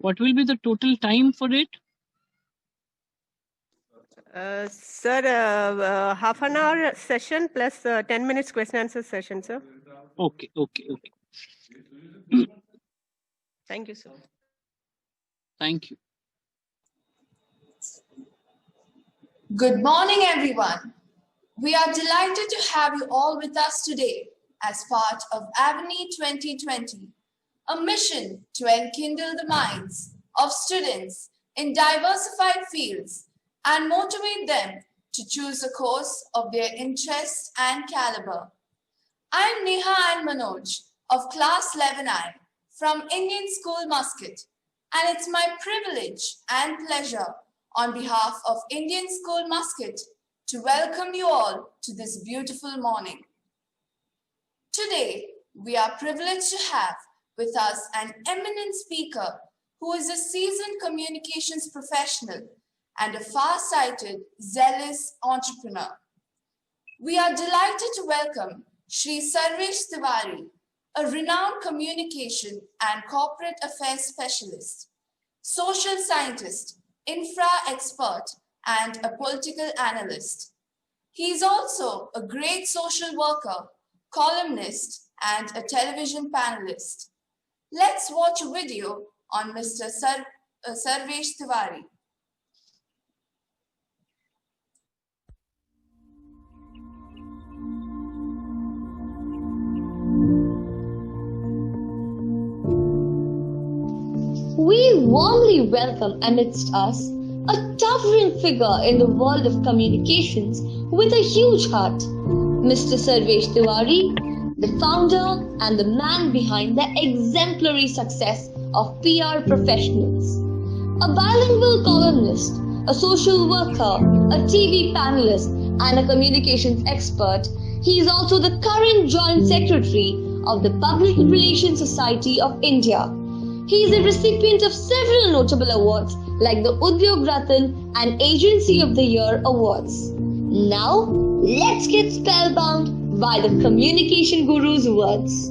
What will be the total time for it? Sir, half an hour session plus 10 minutes question answer session, sir. Okay. Thank you, sir. Thank you. Good morning, everyone. We are delighted to have you all with us today as part of Avni 2020, a mission to enkindle the minds of students in diversified fields and motivate them to choose a course of their interest and caliber. I am Neha and Manoj of Class 11I from Indian School Muscat, and it's my privilege and pleasure on behalf of Indian School Muscat to welcome you all to this beautiful morning. Today, we are privileged to have with us an eminent speaker who is a seasoned communications professional and a far-sighted, zealous entrepreneur. We are delighted to welcome Shri Sarvesh Tiwari, a renowned communication and corporate affairs specialist, social scientist, infra expert, and a political analyst. He is also a great social worker, columnist, and a television panelist. Let's watch a video on Mr. Sarvesh Tiwari. We warmly welcome amidst us a towering figure in the world of communications with a huge heart, Mr. Sarvesh Tiwari, the founder and the man behind the exemplary success of PR professionals. A bilingual columnist, a social worker, a TV panelist, and a communications expert, he is also the current Joint Secretary of the Public Relations Society of India. He is a recipient of several notable awards like the Udyog Ratan and Agency of the Year awards. Now, let's get spellbound by the communication guru's words.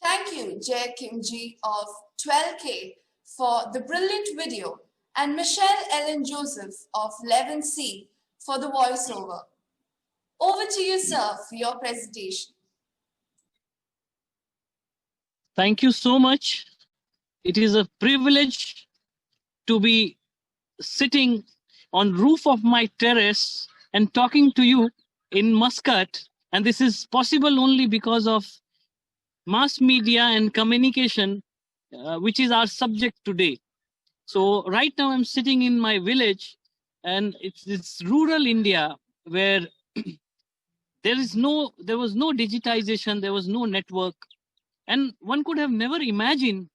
Thank you, Jay Kimji of 12K for the brilliant video and Michelle Ellen Joseph of 11C for the voiceover. Over to you, sir, for your presentation. Thank you so much. It is a privilege to be sitting on roof of my terrace and talking to you in Muscat. And this is possible only because of mass media and communication, which is our subject today. So right now I'm sitting in my village, and it's rural India where there was no digitization, there was no network, and one could have never imagined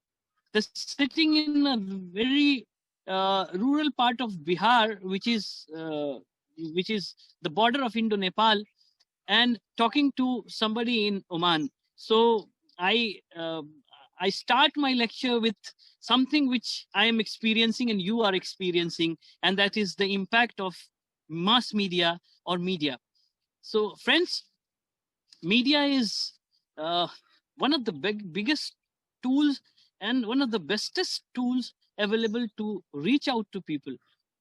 the sitting in a very rural part of Bihar, which is the border of Indo-Nepal, and talking to somebody in Oman. So I start my lecture with something which I am experiencing and you are experiencing, and that is the impact of mass media or media. So friends, media is one of the biggest tools and one of the bestest tools available to reach out to people.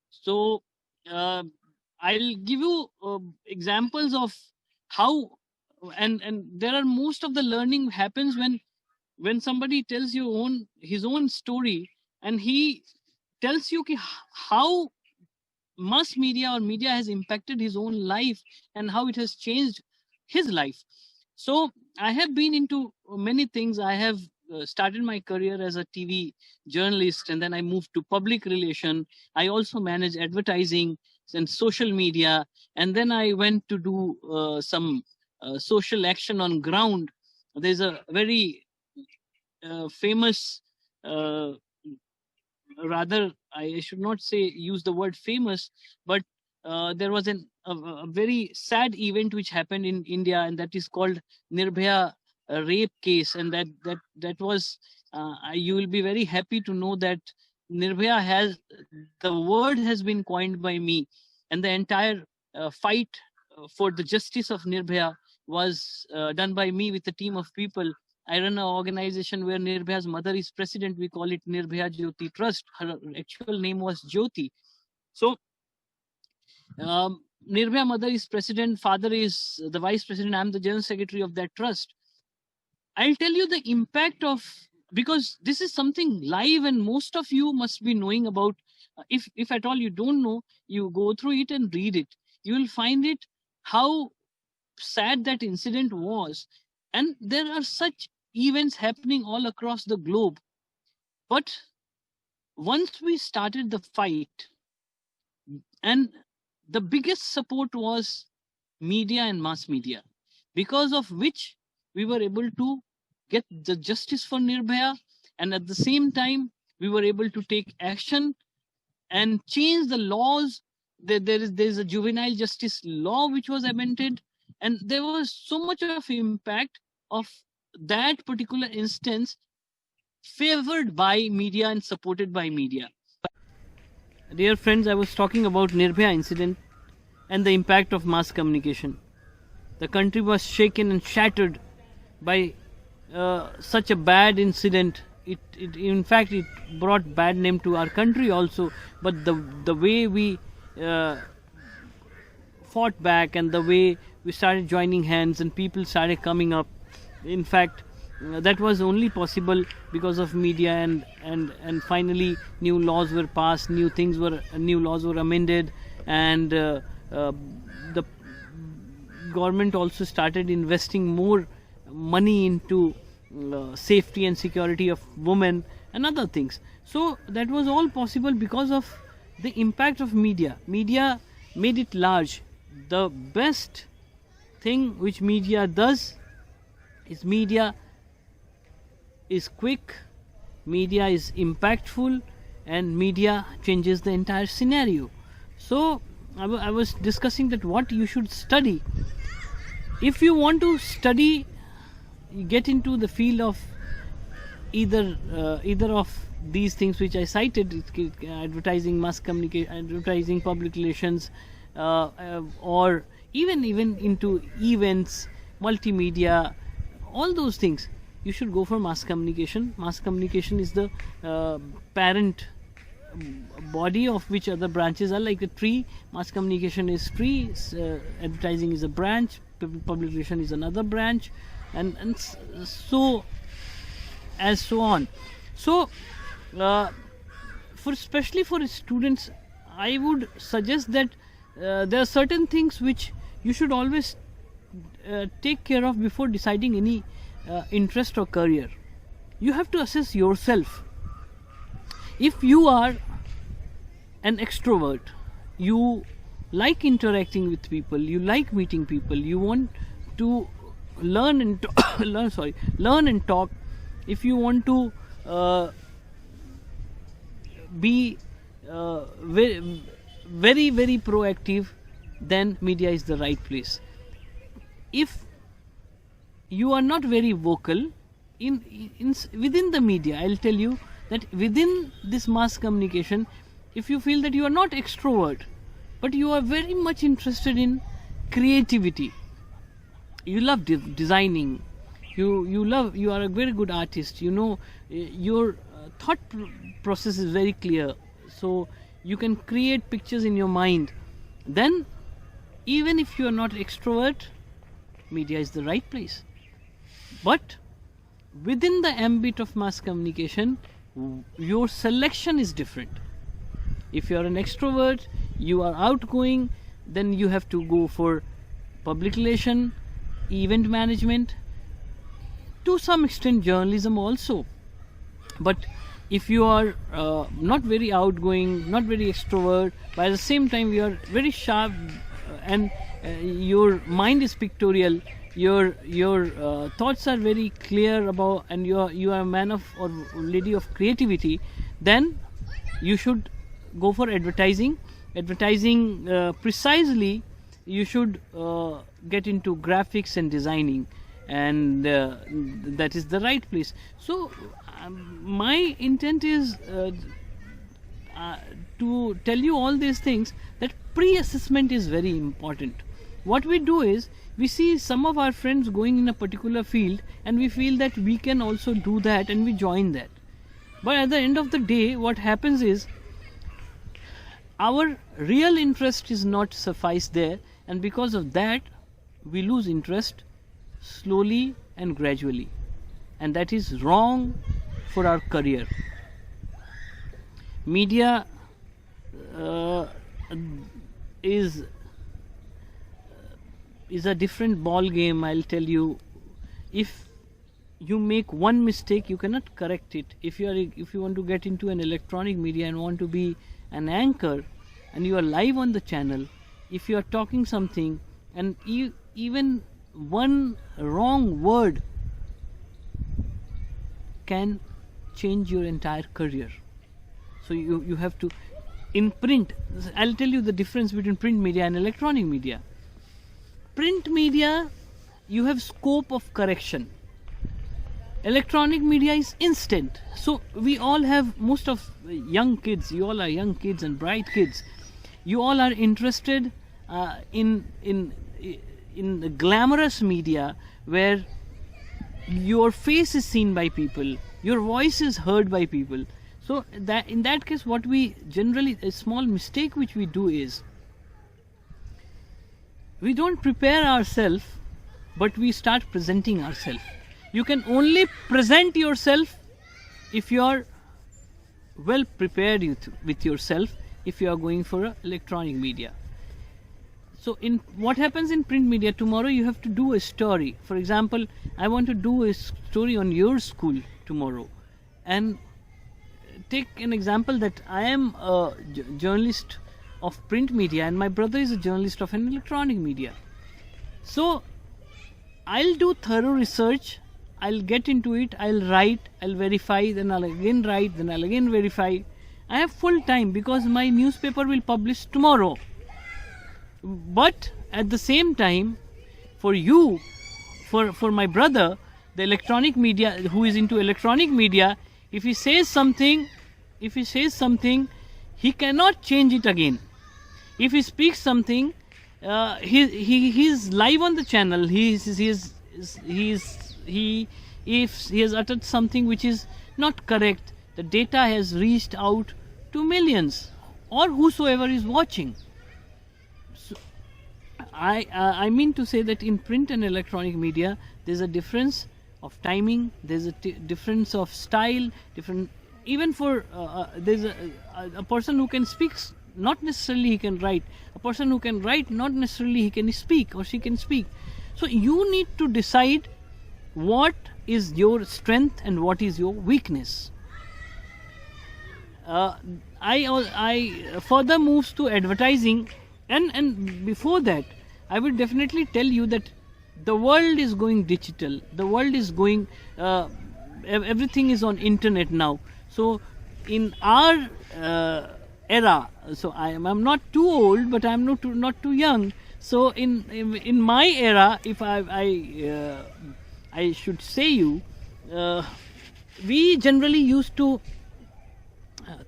So I'll give you examples of how, and there are most of the learning happens when somebody tells you his own story, and he tells you how mass media or media has impacted his own life and how it has changed his life. So I have been into many things. I have started my career as a TV journalist, and then I moved to public relation. I also manage advertising and social media, and then I went to do some social action on ground. There's a very famous, rather I should not say use the word famous, but there was a very sad event which happened in India, and that is called Nirbhaya rape case. And that was you will be very happy to know that Nirbhaya the word has been coined by me, and the entire fight for the justice of Nirbhaya was done by me with a team of people. I run an organization where Nirbhaya's mother is president. We call it Nirbhaya Jyoti Trust. Her actual name was Jyoti. So Nirbhaya mother is president, father is the vice president. I'm the general secretary of that trust. I'll tell you the impact of, because this is something live and most of you must be knowing about. If at all you don't know, you go through it and read it. You will find it how sad that incident was. And there are such events happening all across the globe. But once we started the fight, and the biggest support was media and mass media, because of which we were able to get the justice for Nirbhaya, and at the same time we were able to take action and change the laws. There's a juvenile justice law which was amended, and there was so much of impact of that particular instance favored by media and supported by media. Dear friends, I was talking about Nirbhaya incident and the impact of mass communication. The country was shaken and shattered by such a bad incident. It in fact it brought bad name to our country also. But the way we fought back and the way we started joining hands and people started coming up, in fact, that was only possible because of media, and finally new laws were passed, new laws were amended, and the government also started investing more money into safety and security of women and other things. So that was all possible because of the impact of media. Media made it large. The best thing which media does is media is quick, media is impactful, and media changes the entire scenario. So I was discussing that what you should study. If you want to study, get into the field of either of these things which I cited, advertising, mass communication, advertising, public relations, or even into events, multimedia, all those things, you should go for mass communication. Mass communication is the parent body of which other branches are like a tree. Mass communication is tree, advertising is a branch, public relation is another branch, and so on. So especially for students, I would suggest that there are certain things which you should always take care of before deciding any interest or career. You have to assess yourself. If you are an extrovert, you like interacting with people, you like meeting people, you want to learn and talk. If you want to be very, very proactive, then media is the right place. If you are not very vocal within the media, I'll tell you that within this mass communication, if you feel that you are not extrovert, but you are very much interested in creativity, you love designing, you are a very good artist, your thought process is very clear, so you can create pictures in your mind, then even if you are not extrovert, media is the right place. But within the ambit of mass communication, your selection is different. If you are an extrovert, you are outgoing, then you have to go for public relation, event management, to some extent journalism also. But if you are not very outgoing, not very extrovert, but at the same time you are very sharp and your mind is pictorial, your thoughts are very clear about, and you are a man of or lady of creativity, then you should go for advertising. Precisely, you should get into graphics and designing, and that is the right place. So my intent is to tell you all these things, that pre-assessment is very important. what we do is we see some of our friends going in a particular field and we feel that we can also do that and we join that. But at the end of the day, what happens is our real interest is not sufficed there, and because of that we lose interest slowly and gradually, and that is wrong for our career. Media is a different ball game, I'll tell you. If you make one mistake, you cannot correct it. If you want to get into an electronic media and want to be an anchor and you are live on the channel, if you are talking something and even one wrong word can change your entire career. So you have to, in print, I'll tell you the difference between print media and electronic media. Print media, you have scope of correction. Electronic media is instant. So we all have, most of young kids, you all are young kids and bright kids, you all are interested in the glamorous media where your face is seen by people, your voice is heard by people. So that in that case, what we generally, a small mistake which we do is we don't prepare ourselves, but we start presenting ourselves. You can only present yourself if you are well prepared with yourself, if you are going for electronic media. So in what happens in print media, tomorrow you have to do a story. For example, I want to do a story on your school tomorrow, and take an example that I am a journalist of print media and my brother is a journalist of an electronic media. So I'll do thorough research, I'll get into it, I'll write, I'll verify, then I'll again write, then I'll again verify. I have full time because my newspaper will publish tomorrow. But at the same time, for you, for my brother, the electronic media, who is into electronic media, if he says something, he cannot change it again. If he speaks something, he is live on the channel. If he has uttered something which is not correct, the data has reached out to millions or whosoever is watching. So I mean to say that in print and electronic media, there's a difference of timing, there's a difference of style, different. Even for there's a person who can speak, not necessarily he can write. A person who can write, not necessarily he can speak or she can speak. So you need to decide what is your strength and what is your weakness. I further moves to advertising, and before that, I will definitely tell you that the world is going digital. The world is going. Everything is on internet now. So in our era, so I'm not too old, but I'm not too young. So in my era, if I should say you, we generally used to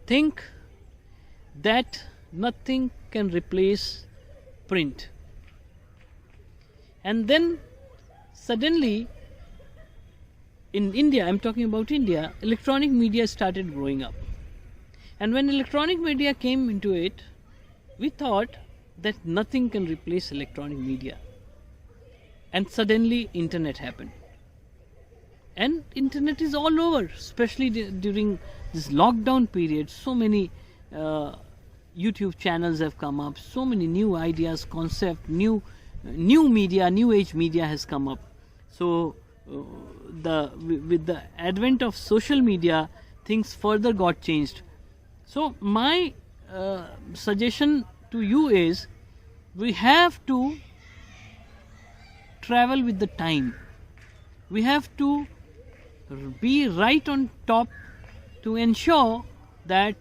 think that nothing can replace print, and then suddenly in India, I'm talking about India, electronic media started growing up. And when electronic media came into it, we thought that nothing can replace electronic media. And suddenly internet happened. And internet is all over, especially during this lockdown period. So many YouTube channels have come up, so many new ideas, concept, new media, new age media has come up. So with the advent of social media, things further got changed. So my suggestion to you is, we have to travel with the time. We have to be right on top to ensure that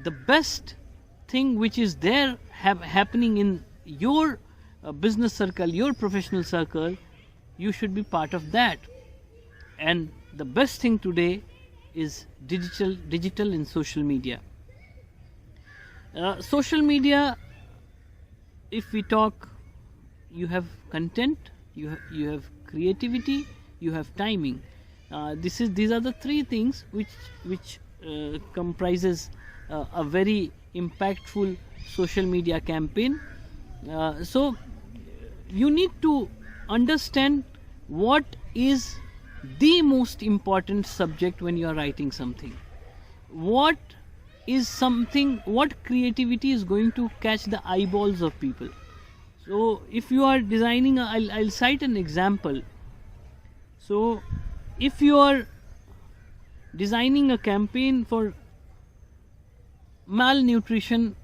the best thing which is there happening in your business circle, your professional circle, you should be part of that. And the best thing today is digital and social media. Social media, if we talk, you have content, you have creativity, you have timing. These are the three things which comprises a very impactful social media campaign. So you need to understand what is the most important subject when you are writing something. What creativity is going to catch the eyeballs of people. So if you are designing, I'll cite an example. So if you are designing a campaign for malnutrition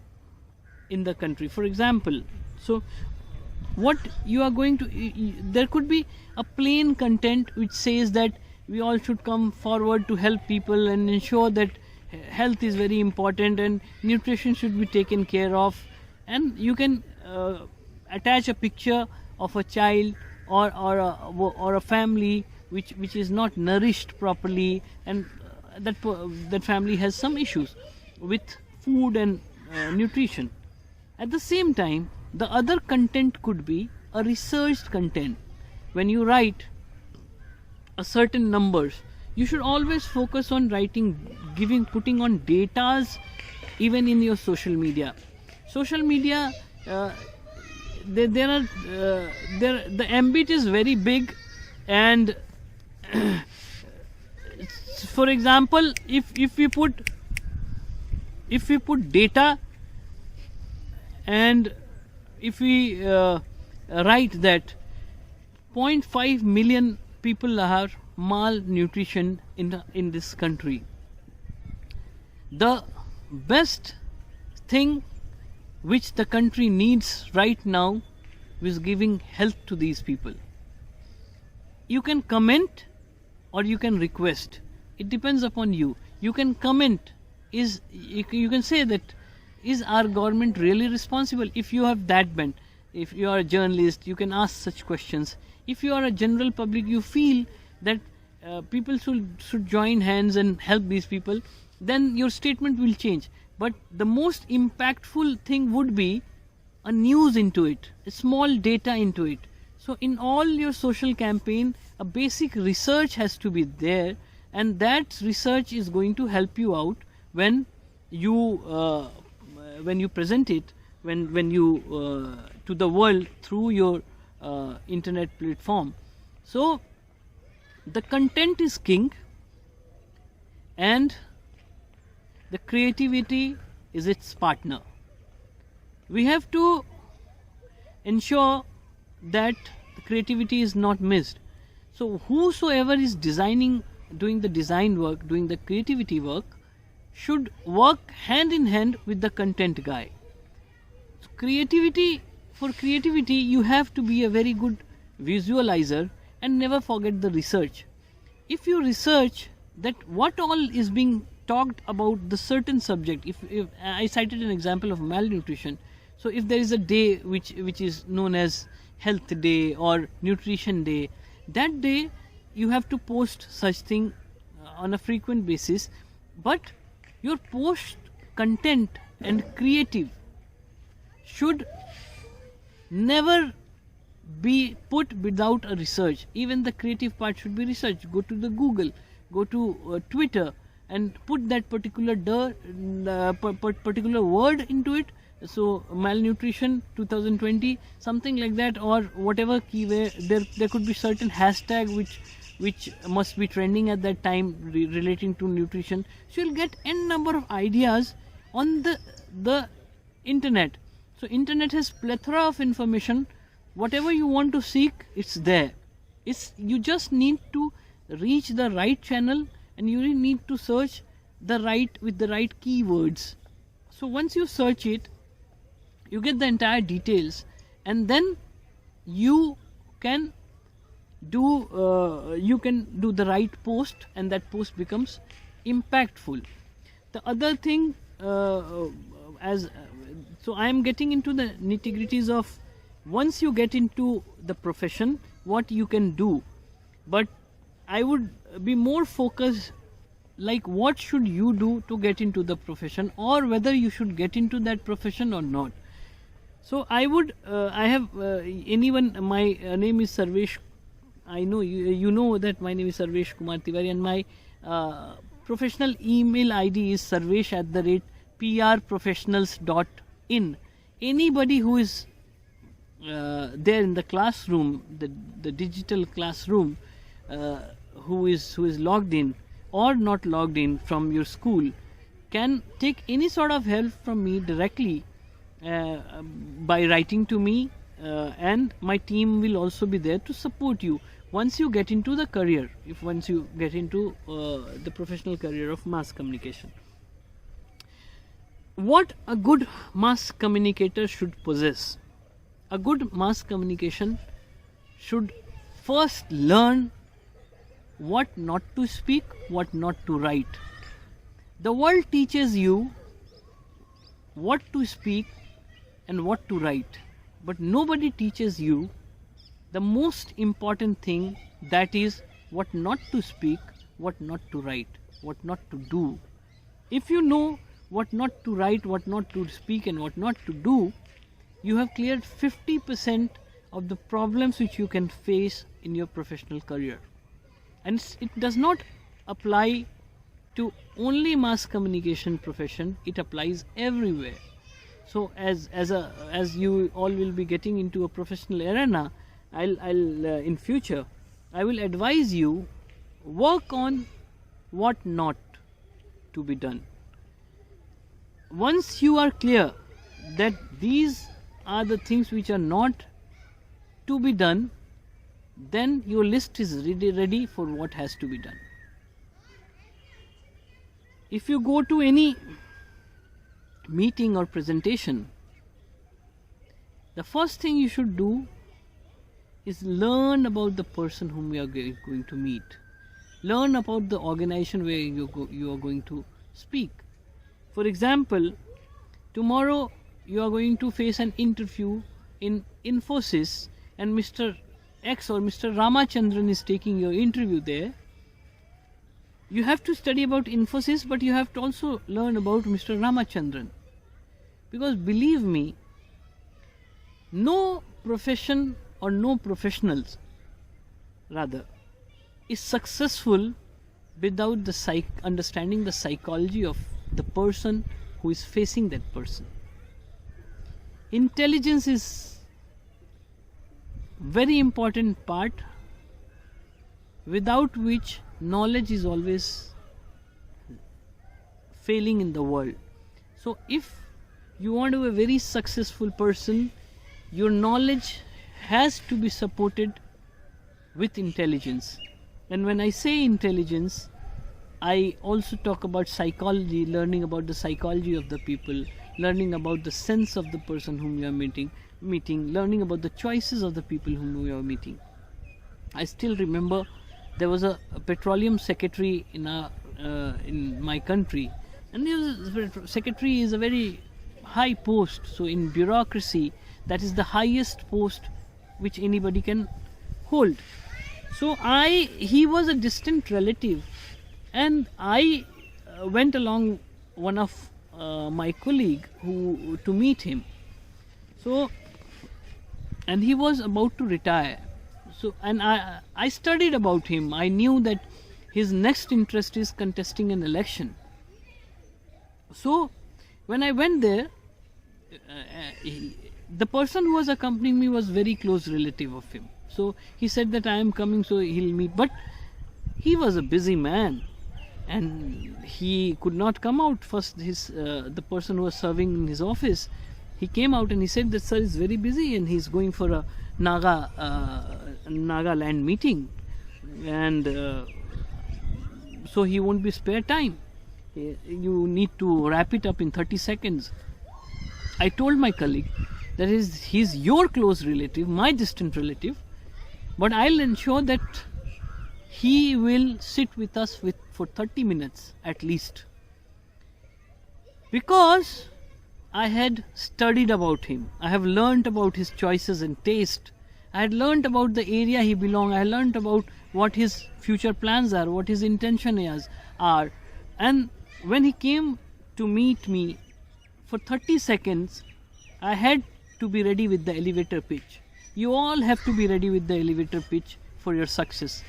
in the country, for example, so what you are going to, there could be a plain content which says that we all should come forward to help people and ensure that health is very important and nutrition should be taken care of, and you can attach a picture of a child or a family which is not nourished properly, and that family has some issues with food and nutrition. At the same time, the other content could be a researched content. When you write a certain numbers, you should always focus on putting on datas even in your social media. Social media, the ambit is very big, and for example, if we put data, and if we write that 0.5 million people are malnutrition in this country, the best thing which the country needs right now is giving health to these people. You can comment or you can request. It depends upon you. You can comment. You can say that, is our government really responsible? If you have that bent, if you are a journalist, you can ask such questions. If you are a general public, you feel that people should join hands and help these people, then your statement will change. But the most impactful thing would be a news into it, a small data into it. So in all your social campaign, a basic research has to be there, and that research is going to help you out when you present it, when you to the world through your internet platform. So the content is king, and the creativity is its partner. We have to ensure that the creativity is not missed. So whosoever is doing the design work, doing the creativity work, should work hand in hand with the content guy. So for creativity, you have to be a very good visualizer and never forget the research. If you research that what all is being talked about the certain subject, if I cited an example of malnutrition, so if there is a day which is known as health day or nutrition day, that day you have to post such thing on a frequent basis, but your post content and creative should never be put without a research. Even the creative part should be researched. Go to the Google, go to Twitter, and put that particular word into it. So malnutrition 2020, something like that, or whatever keyword. There could be certain hashtag which must be trending at that time relating to nutrition. So you'll get n number of ideas on the internet. So internet has plethora of information. Whatever you want to seek, it's there. You just need to reach the right channel, and you need to search with the right keywords. So once you search it, you get the entire details, and then you can do the right post, and that post becomes impactful. The other thing, so I am getting into the nitty-gritties of once you get into the profession, what you can do. But I would be more focused, like what should you do to get into the profession, or whether you should get into that profession or not. So I would, I have anyone, my name is Sarvesh. I know you know that my name is Sarvesh Kumar Tiwari, and my professional email ID is sarvesh@prprofessionals.in. Anybody who is there in the classroom, the digital classroom, who is logged in or not logged in from your school, can take any sort of help from me directly by writing to me, and my team will also be there to support you once you get into the career, once you get into the professional career of mass communication. What a good mass communicator should possess. A good mass communication should first learn what not to speak, what not to write. The world teaches you what to speak and what to write, but nobody teaches you the most important thing, that is what not to speak, what not to write, what not to do. If you know what not to write, what not to speak and what not to do, you have cleared 50% of the problems which you can face in your professional career. And it does not apply to only mass communication profession, it applies everywhere. So as you all will be getting into a professional arena, I'll in future I will advise you, work on what not to be done. Once you are clear that these are the things which are not to be done, then your list is ready for what has to be done. If you go to any meeting or presentation, the first thing you should do is learn about the person whom you are going to meet. Learn about the organization where you are going to speak. For example, tomorrow you are going to face an interview in Infosys, and Mr. X or Mr. Ramachandran is taking your interview there. You have to study about Infosys, but you have to also learn about Mr. Ramachandran. Because believe me, no profession or no professionals rather is successful without the understanding the psychology of the person who is facing that person. Intelligence is very important part, without which knowledge is always failing in the world. So if you want to be a very successful person, your knowledge has to be supported with intelligence. And when I say intelligence, I also talk about psychology, learning about the psychology of the people, learning about the sense of the person whom you are meeting, learning about the choices of the people whom you are meeting. I still remember there was a petroleum secretary in my country, and the secretary is a very high post. So in bureaucracy, that is the highest post which anybody can hold. So he was a distant relative, and I went along one of my colleague to meet him. So, and he was about to retire. So, and I studied about him. I knew that his next interest is contesting an election. So when I went there, the person who was accompanying me was very close relative of him. So he said that I am coming, so he'll meet. But he was a busy man, and he could not come out. First, the person who was serving in his office, he came out and he said that sir is very busy and he's going for a Nagaland meeting, and so he won't be spare time. You need to wrap it up in 30 seconds. I told my colleague that he's your close relative, my distant relative, but I'll ensure that he will sit with us for 30 minutes at least, because I had studied about him. I have learnt about his choices and taste. I had learnt about the area he belonged. I learnt about what his future plans are, what his intentions are. And when he came to meet me for 30 seconds, I had to be ready with the elevator pitch. You all have to be ready with the elevator pitch for your success.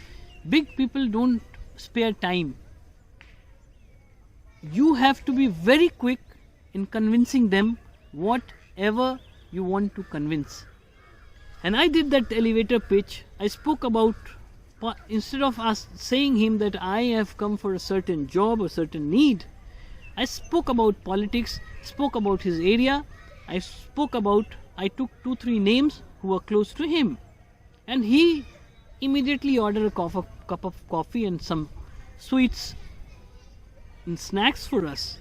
Big people don't spare time. You have to be very quick in convincing them whatever you want to convince. And I did that elevator pitch. I spoke about, instead of us saying him that I have come for a certain job or certain need, I spoke about politics, spoke about his area, I took 2-3 names who were close to him. And he immediately ordered a cup of coffee and some sweets and snacks for us.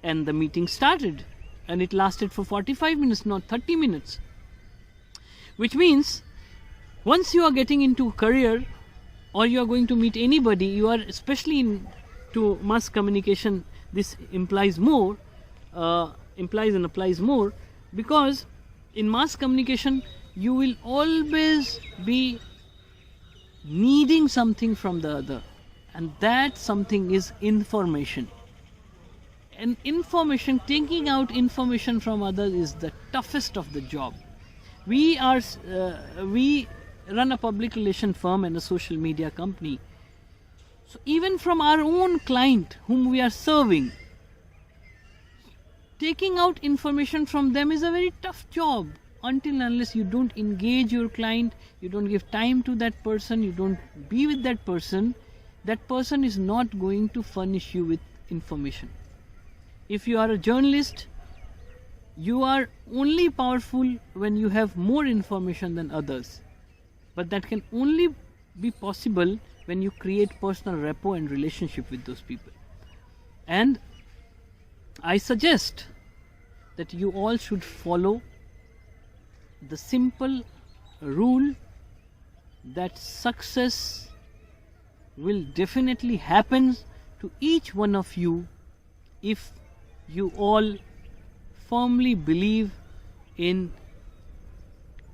And the meeting started. And it lasted for 45 minutes, not 30 minutes. Which means, once you are getting into a career or you are going to meet anybody, you are especially into mass communication, this implies more, applies more, because in mass communication you will always be needing something from the other, and that something is information. And information, taking out information from others is the toughest of the job. We run a public relation firm and a social media company. So even from our own client whom we are serving, taking out information from them is a very tough job. Until and unless you don't engage your client, you don't give time to that person, you don't be with that person is not going to furnish you with information. If you are a journalist, you are only powerful when you have more information than others. But that can only be possible when you create personal rapport and relationship with those people. And I suggest that you all should follow the simple rule that success will definitely happen to each one of you if you all firmly believe in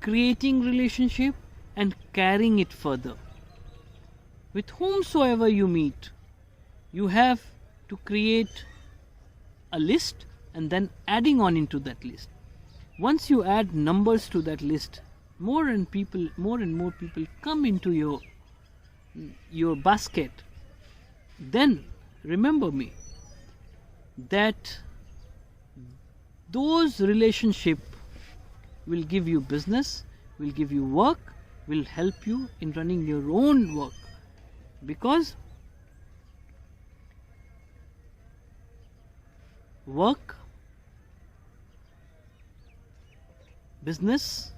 creating relationship and carrying it further. With whomsoever you meet, you have to create a list and then adding on into that list. Once you add numbers to that list, more and more people come into your basket. Then remember me that those relationships will give you business, will give you work, will help you in running your own work. Because work, business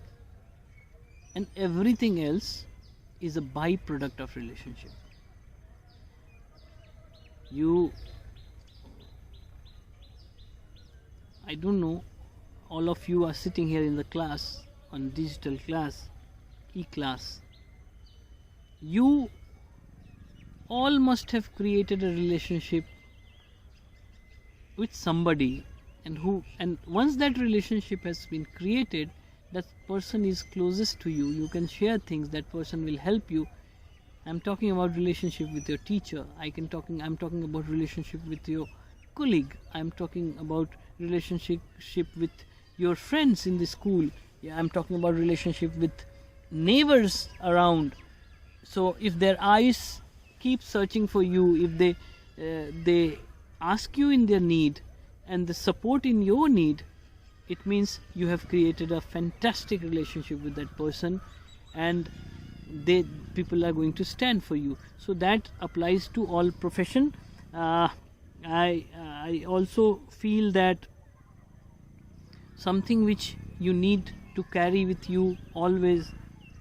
and everything else is a byproduct of relationship. I don't know, all of you are sitting here in the class, on digital class, e-class. You all must have created a relationship with somebody, and once that relationship has been created, that person is closest to you. You can share things, that person will help you. I'm talking about relationship with your teacher. I'm talking about relationship with your colleague. I'm talking about relationship with your friends in the school. I'm talking about relationship with neighbors around. So if their eyes keep searching for you, if they ask you in their need and the support in your need, it means you have created a fantastic relationship with that person, and people are going to stand for you. So that applies to all profession. I also feel that something which you need to carry with you always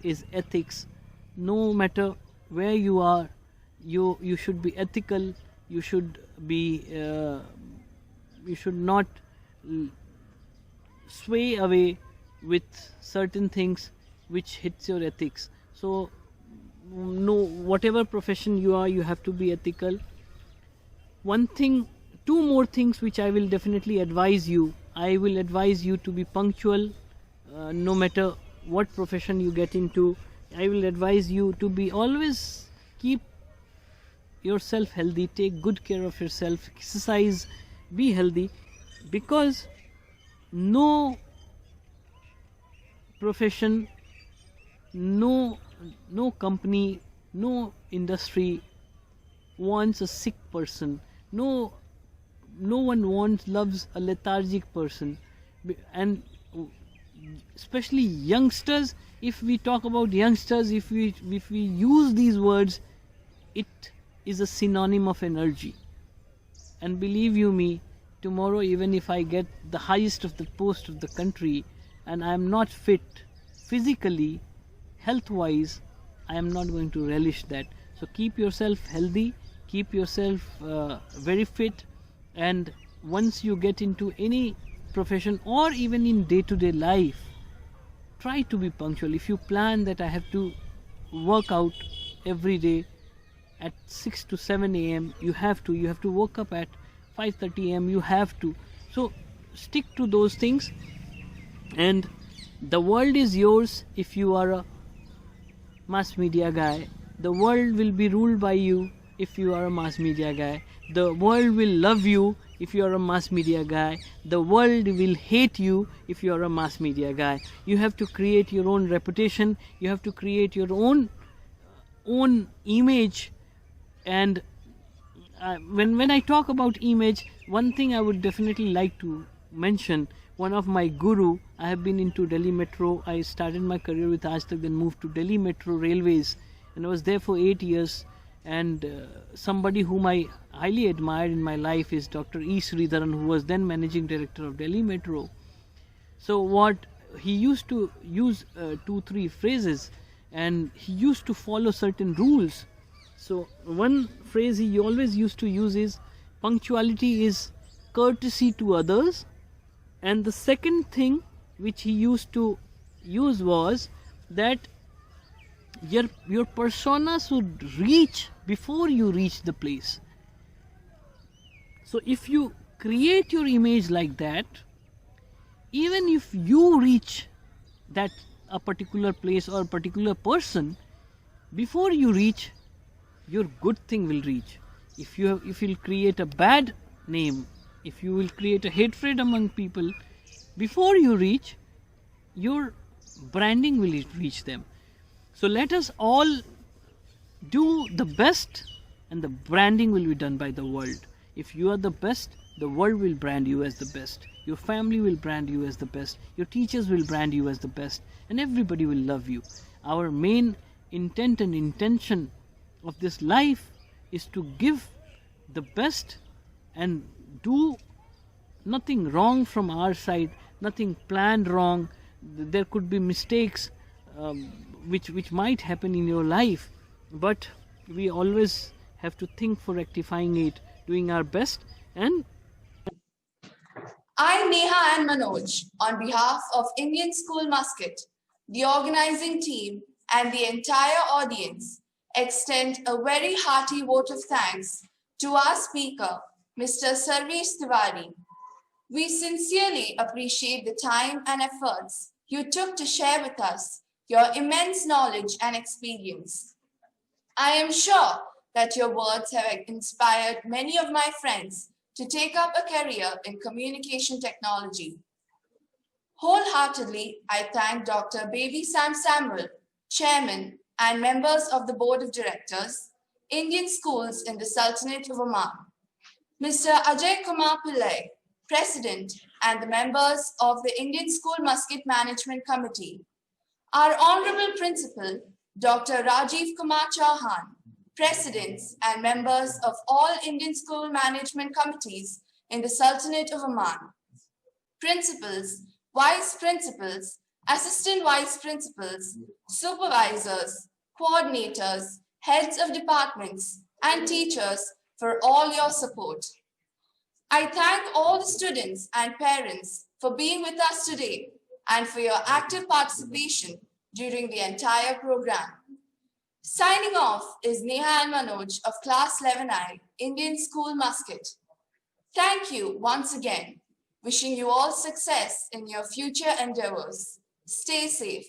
is ethics. No matter where you are, you should be ethical. You should not sway away with certain things which hits your ethics. So whatever profession you are, you have to be ethical. Two more things which I will definitely advise you. I will advise you to be punctual, no matter what profession you get into. I will advise you to always keep yourself healthy, take good care of yourself, exercise, be healthy, because no profession, no company, no industry wants a sick person. No one loves a lethargic person. And especially youngsters, if we talk about youngsters, if we use these words, it is a synonym of energy. And believe you me, tomorrow even if I get the highest of the post of the country and I am not fit physically, health wise, I am not going to relish that. So keep yourself healthy, keep yourself very fit, and once you get into any profession or even in day-to-day life, try to be punctual. If you plan that I have to work out every day at 6 to 7 a.m., you have to wake up at 5:30 a.m., you have to. So stick to those things, and the world is yours if you are a mass media guy. The world will be ruled by you if you are a mass media guy. The world will love you if you are a mass media guy. The world will hate you if you are a mass media guy. You have to create your own reputation. You have to create your own image. And when I talk about image, one thing I would definitely like to mention, one of my guru, I have been into Delhi Metro. I started my career with Aaj Tak, then moved to Delhi Metro Railways, and I was there for 8 years. And somebody whom I highly admired in my life is Dr. E. Sridharan, who was then managing director of Delhi Metro. So what he used to use 2-3 phrases, and he used to follow certain rules. So one phrase he always used to use is, punctuality is courtesy to others. And the second thing which he used to use was that your persona should reach before you reach the place. So if you create your image like that, even if you reach that a particular place or a particular person, before you reach, your good thing will reach. If you'll create a bad name, if you will create a hatred among people, before you reach, your branding will reach them. So let us all do the best, and the branding will be done by the world. If you are the best, the world will brand you as the best. Your family will brand you as the best. Your teachers will brand you as the best. And everybody will love you. Our main intent and intention of this life is to give the best and do nothing wrong from our side, nothing planned wrong. There could be mistakes which might happen in your life, but we always have to think for rectifying it, doing our best. And I, Neha and Manoj, on behalf of Indian School Muscat, the organizing team, and the entire audience, extend a very hearty vote of thanks to our speaker, Mr. Sarvesh Tiwari. We sincerely appreciate the time and efforts you took to share with us your immense knowledge and experience. I am sure that your words have inspired many of my friends to take up a career in communication technology. Wholeheartedly, I thank Dr. Baby Sam Samuel, Chairman and members of the Board of Directors, Indian Schools in the Sultanate of Oman, Mr. Ajay Kumar Pillai, President, and the members of the Indian School Muscat Management Committee, our Honorable Principal, Dr. Rajiv Kumar Chauhan, Presidents and members of all Indian School Management Committees in the Sultanate of Oman, Principals, Vice Principals, Assistant Vice Principals, Supervisors, Coordinators, Heads of Departments, and teachers for all your support. I thank all the students and parents for being with us today and for your active participation during the entire program. Signing off is Neha and Manoj of Class 11I, Indian School Muscat. Thank you once again. Wishing you all success in your future endeavors. Stay safe.